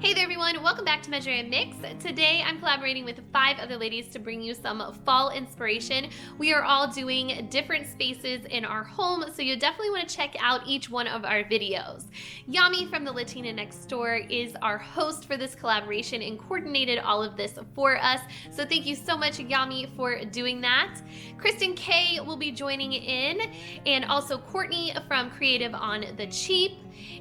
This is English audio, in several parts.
Hey there everyone, welcome back to Measuremix. Today I'm collaborating with 5 other ladies to bring you some fall inspiration. We are all doing different spaces in our home, so you definitely want to check out each one of our videos. Yami from the Latina Next Door is our host for this collaboration and coordinated all of this for us, so thank you so much Yami for doing that. Kristen K will be joining in, and also Courtney from Creative on the Cheap,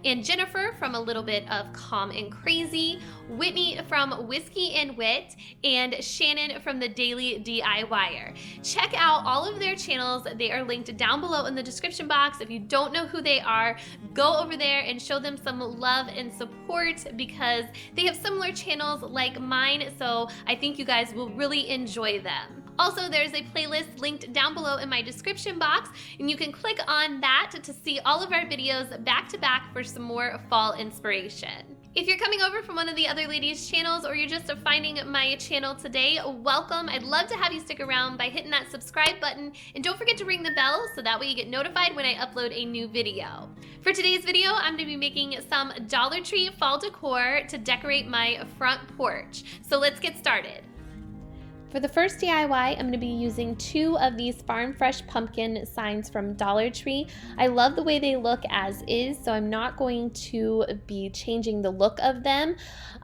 and Jennifer from A Little Bit of Calm and Crazy, Whitney from Whiskey and Wit, and Shannon from The Daily DIYer. Check out all of their channels. They are linked down below in the description box. If you don't know who they are, go over there and show them some love and support because they have similar channels like mine, so I think you guys will really enjoy them. Also, there's a playlist linked down below in my description box, and you can click on that to see all of our videos back to back for some more fall inspiration. If you're coming over from one of the other ladies' channels or you're just finding my channel today, welcome. I'd love to have you stick around by hitting that subscribe button, and don't forget to ring the bell so that way you get notified when I upload a new video. For today's video, I'm going to be making some Dollar Tree fall decor to decorate my front porch. So let's get started. For the first DIY, I'm going to be using 2 of these Farm Fresh pumpkin signs from Dollar Tree. I love the way they look as is, so I'm not going to be changing the look of them.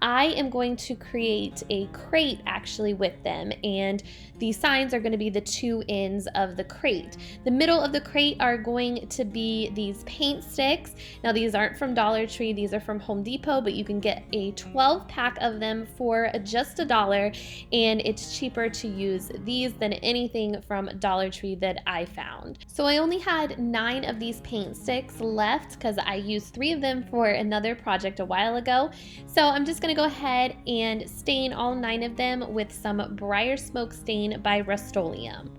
I am going to create a crate actually with them, and the signs are going to be the 2 ends of the crate. The middle of the crate are going to be these paint sticks. Now these aren't from Dollar Tree, these are from Home Depot, but you can get a 12-pack of them for just $1, and it's cheaper to use these than anything from Dollar Tree that I found. So I only had 9 of these paint sticks left because I used 3 of them for another project a while ago. So I'm just going to go ahead and stain all 9 of them with some Briar Smoke Stain by Rust-Oleum.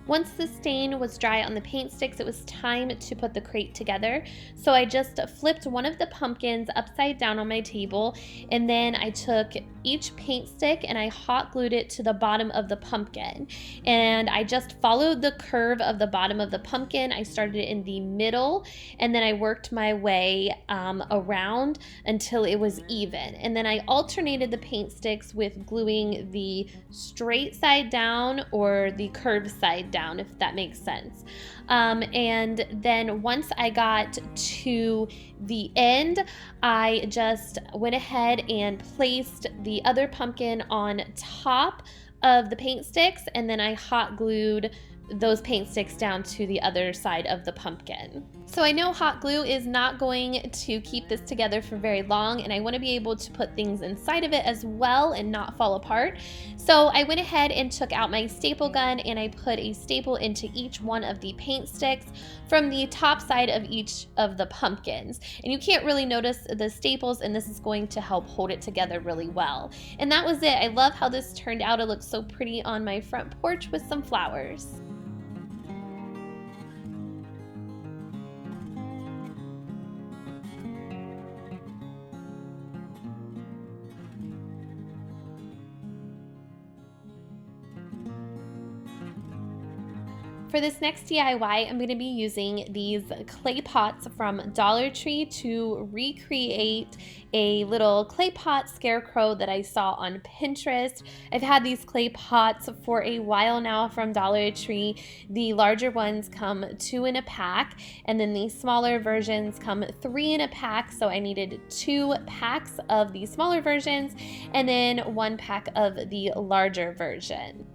Once the stain was dry on the paint sticks, it was time to put the crate together. So I just flipped one of the pumpkins upside down on my table, and then I took each paint stick and I hot glued it to the bottom of the pumpkin. And I just followed the curve of the bottom of the pumpkin. I started in the middle, and then I worked my way around until it was even. And then I alternated the paint sticks with gluing the straight side down or the curved side down, if that makes sense. And then once I got to the end, I just went ahead and placed the other pumpkin on top of the paint sticks, and then I hot glued those paint sticks down to the other side of the pumpkin. So I know hot glue is not going to keep this together for very long, and I want to be able to put things inside of it as well and not fall apart. So I went ahead and took out my staple gun and I put a staple into each one of the paint sticks from the top side of each of the pumpkins. And you can't really notice the staples, and this is going to help hold it together really well. And that was it. I love how this turned out. It looks so pretty on my front porch with some flowers. For this next DIY, I'm going to be using these clay pots from Dollar Tree to recreate a little clay pot scarecrow that I saw on Pinterest. I've had these clay pots for a while now from Dollar Tree. The larger ones come 2 in a pack, and then the smaller versions come 3 in a pack, so I needed 2 packs of the smaller versions and then 1 pack of the larger version.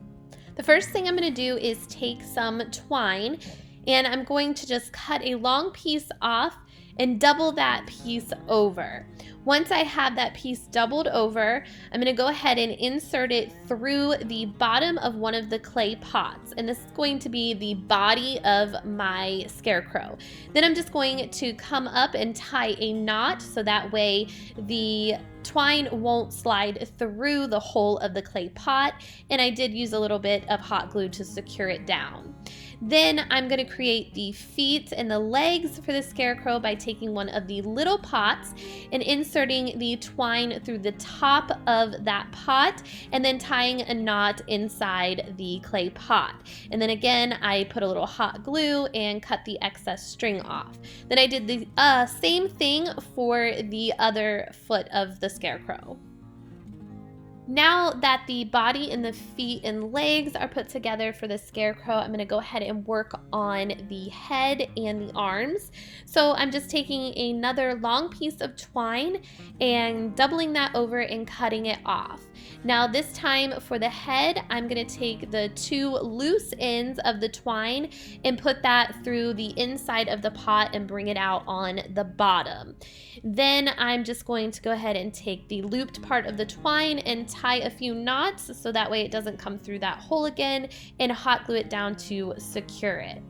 The first thing I'm going to do is take some twine, and I'm going to just cut a long piece off and double that piece over. Once I have that piece doubled over, I'm going to go ahead and insert it through the bottom of one of the clay pots, and this is going to be the body of my scarecrow. Then I'm just going to come up and tie a knot so that way the twine won't slide through the hole of the clay pot, and I did use a little bit of hot glue to secure it down. Then I'm going to create the feet and the legs for the scarecrow by taking one of the little pots and insert inserting the twine through the top of that pot and then tying a knot inside the clay pot. And then again, I put a little hot glue and cut the excess string off. Then I did the same thing for the other foot of the Scarecrow. Now that the body and the feet and legs are put together for the Scarecrow, I'm going to go ahead and work on the head and the arms. So I'm just taking another long piece of twine and doubling that over and cutting it off. Now this time for the head, I'm going to take the two loose ends of the twine and put that through the inside of the pot and bring it out on the bottom. Then I'm just going to go ahead and take the looped part of the twine and tie a few knots so that way it doesn't come through that hole again, and hot glue it down to secure it.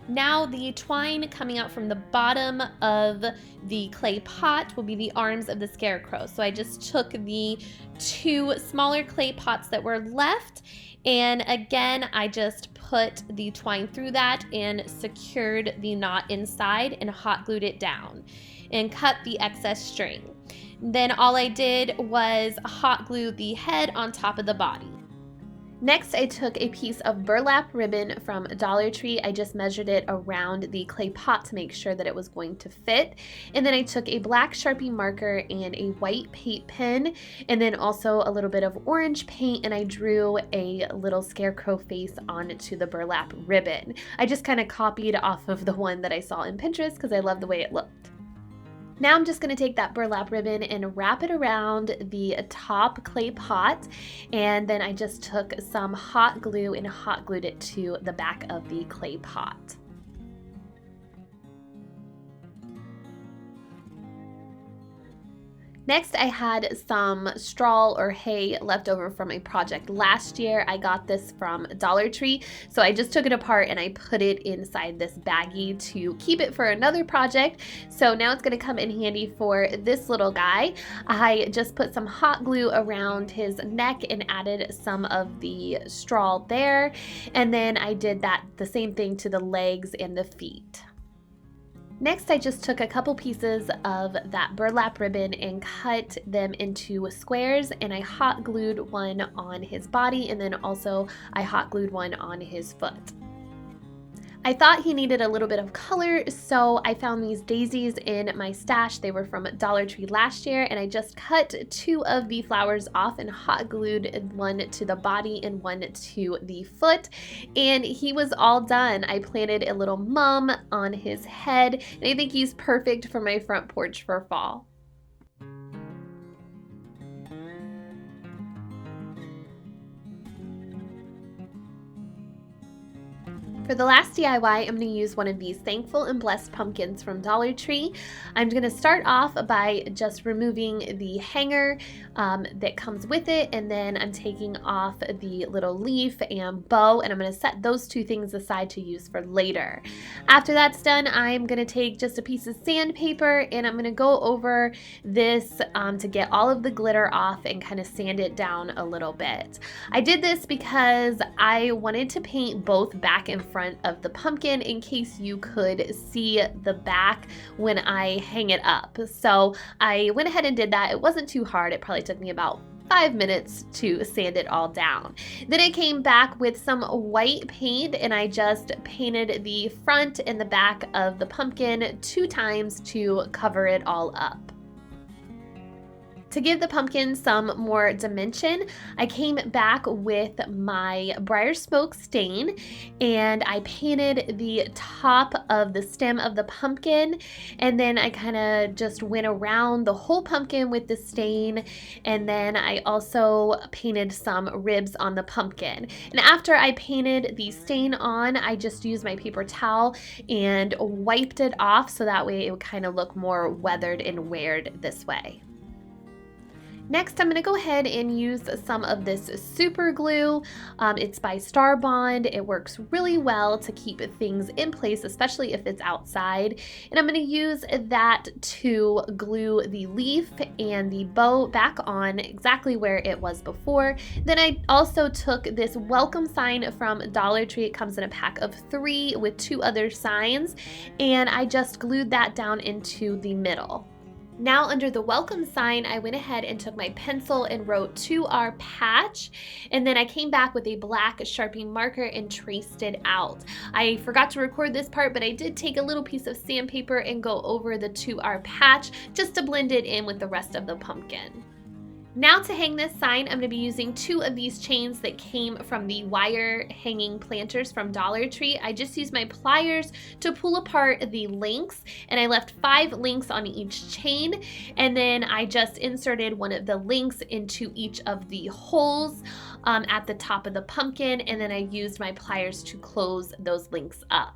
Now the twine coming out from the bottom of the clay pot will be the arms of the Scarecrow. So I just took the two smaller clay pots that were left, and again I just put the twine through that and secured the knot inside and hot glued it down and cut the excess string. Then all I did was hot glue the head on top of the body. Next, I took a piece of burlap ribbon from Dollar Tree. I just measured it around the clay pot to make sure that it was going to fit. And then I took a black Sharpie marker and a white paint pen, and then also a little bit of orange paint, and I drew a little Scarecrow face onto the burlap ribbon. I just kind of copied off of the one that I saw in Pinterest because I love the way it looked. Now I'm just going to take that burlap ribbon and wrap it around the top clay pot, and then I just took some hot glue and hot glued it to the back of the clay pot. Next, I had some straw or hay left over from a project last year. I got this from Dollar Tree, so I just took it apart and I put it inside this baggie to keep it for another project. So now it's going to come in handy for this little guy. I just put some hot glue around his neck and added some of the straw there, and then I did the same thing to the legs and the feet. Next, I just took a couple pieces of that burlap ribbon and cut them into squares, and I hot glued one on his body, and then also I hot glued one on his foot. I thought he needed a little bit of color, so I found these daisies in my stash. They were from Dollar Tree last year, and I just cut two of the flowers off and hot glued one to the body and one to the foot, and he was all done. I planted a little mum on his head, and I think he's perfect for my front porch for fall. For the last DIY, I'm going to use one of these Thankful and Blessed pumpkins from Dollar Tree. I'm going to start off by just removing the hanger that comes with it, and then I'm taking off the little leaf and bow, and I'm going to set those two things aside to use for later. After that's done, I'm going to take just a piece of sandpaper, and I'm going to go over this to get all of the glitter off and kind of sand it down a little bit. I did this because I wanted to paint both back and front of the pumpkin in case you could see the back when I hang it up. So I went ahead and did that. It wasn't too hard. It probably took me about 5 minutes to sand it all down. Then I came back with some white paint and I just painted the front and the back of the pumpkin 2 times to cover it all up. To give the pumpkin some more dimension, I came back with my briar smoke stain and I painted the top of the stem of the pumpkin, and then I kind of just went around the whole pumpkin with the stain, and then I also painted some ribs on the pumpkin. And after I painted the stain on, I just used my paper towel and wiped it off so that way it would kind of look more weathered and weared this way. Next, I'm going to go ahead and use some of this super glue. It's by Star Bond. It works really well to keep things in place, especially if it's outside. And I'm going to use that to glue the leaf and the bow back on exactly where it was before. Then I also took this welcome sign from Dollar Tree. It comes in a pack of 3 with 2 other signs, and I just glued that down into the middle. Now under the welcome sign, I went ahead and took my pencil and wrote "to our patch," and then I came back with a black Sharpie marker and traced it out. I forgot to record this part, but I did take a little piece of sandpaper and go over the "to our patch" just to blend it in with the rest of the pumpkin. Now to hang this sign, I'm going to be using 2 of these chains that came from the wire hanging planters from Dollar Tree. I just used my pliers to pull apart the links, and I left 5 links on each chain, and then I just inserted one of the links into each of the holes at the top of the pumpkin, and then I used my pliers to close those links up.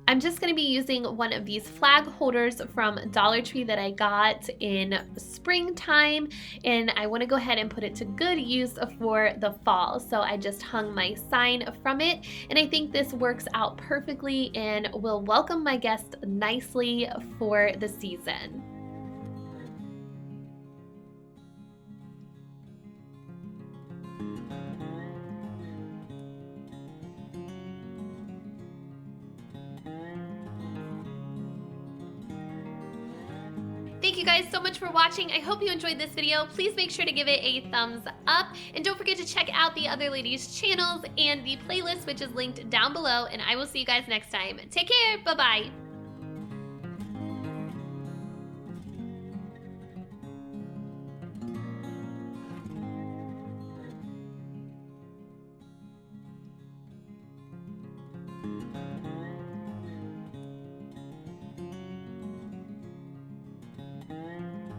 I'm just going to be using one of these flag holders from Dollar Tree that I got in springtime, and I want to go ahead and put it to good use for the fall. So I just hung my sign from it, and I think this works out perfectly and will welcome my guests nicely for the season. Thank you guys so much for watching. I hope you enjoyed this video. Please make sure to give it a thumbs up, and don't forget to check out the other ladies' channels and the playlist, which is linked down below, and I will see you guys next time. Take care. Bye-bye.